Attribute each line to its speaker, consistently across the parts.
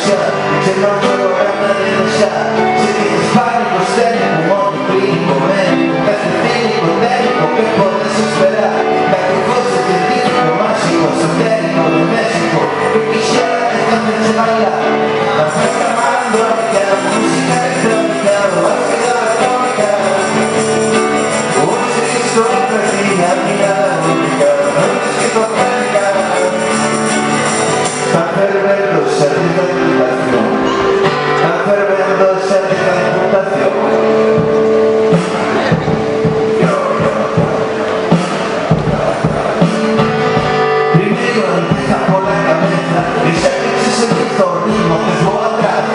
Speaker 1: lasciare, c'è il lavoro da lasciare, se ti spari con stelle, un modo clinico, medico, tecnico, tecnico, che potesse sperare, da che fosse cientifico, magico, esoterico, domestico, che chi sceglie è tanto c'è bailare, la festa malandronica, la musica elettronica, la festa atomica, un senso a pratica, la musica, non è scritto a pratica, sta fermendo il servizio di reputazione, sta fermendo il servizio di reputazione. Primero empieza por la cabeza, dice que ese es el ritmo que suena atrás,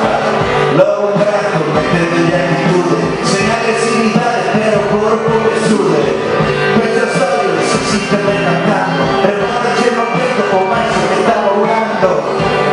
Speaker 1: luego un brazo metiendo en actitude, sin agresividad pero cuerpo que sude, questa storia si siente cantando, preparaci el momento con Macho que está volando,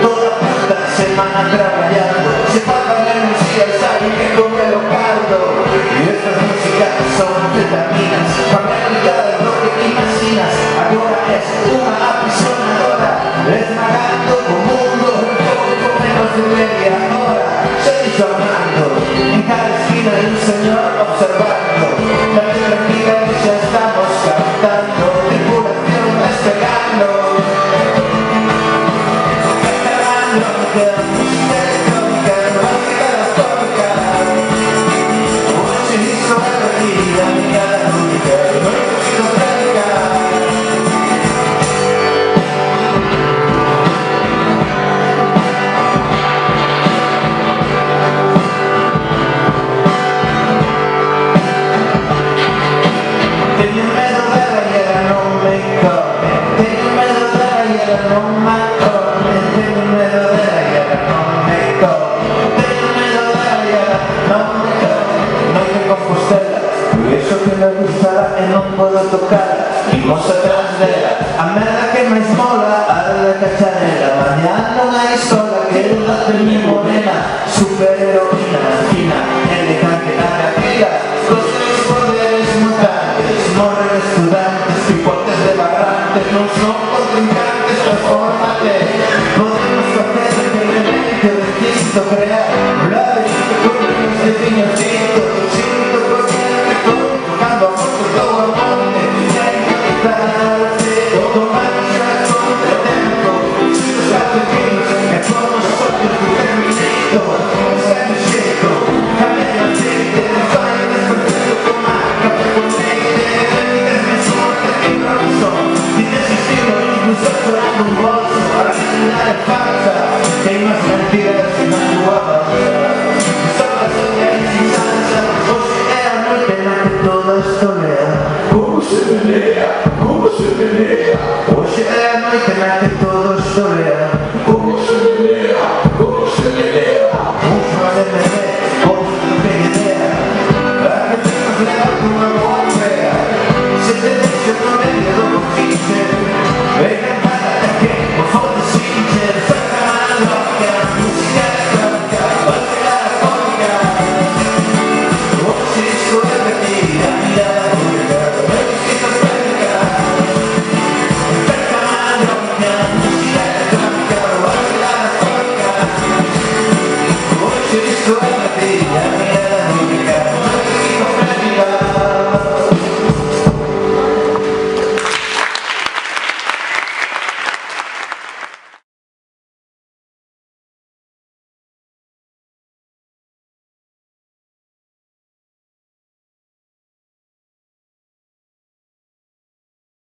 Speaker 1: toda puta semana trabajando, se paga la energía, sabe que come lo caldo, y estas músicas son vitaminas, para realidad es lo que imaginas, ahora es una apisonadora, esmagando un mundo un poco menos de media hora, se hizo hablando, en cada esquina hay un señor observando, la tranquila y ya estamos cantando, tripulación despegando, música electrónica, música electrónica, un hechizo de retina, mirada única, no necesito práctica. Tengo miedo de la hiela, no me come, tengo miedo de la hiela, no me come, tengo miedo de la hiela, no me come, tengo miedo de la hiela, no me come, no hay que Compostela, y eso que me gustará e non podo tocar, imos atrás dela, a merda que máis mola, a da cacharela, mañá non hai sola, que é da de mi morena, super heroína, fina, elegante, atractiva, cos seus poderes mutantes, morren estudantes, pipotes de vagrantes, non son contrincantes, transformate, podemos facer que elemento distinto crear, un laberinto con rios de viño tinto, tinto con el todo, tocando a fotos todo el monte, sin conectarte, automática con el tempo, si los argentinos, que como nosotros tu terminito, como San Chico, cambian el aceite, el fallo despertando con marca, con leite, técnicas de suerte que improviso, tienes estilo, incluso sonando un bolso, para terminar en falsa, que hay más mentiras que más guapas. Como se menea, como se menea. Hoxe é a noite na que todo solea. Como se menea, como se menea. Ufa de menea, como se menea. A que te nos leva con unha boa fea. Se te deixo no medio do conquiste, venga para que o fondo sinche. Saca a loca, música electrónica, música electrónica. Hoxe isto é mentira, mirada única. Cristo es la tía,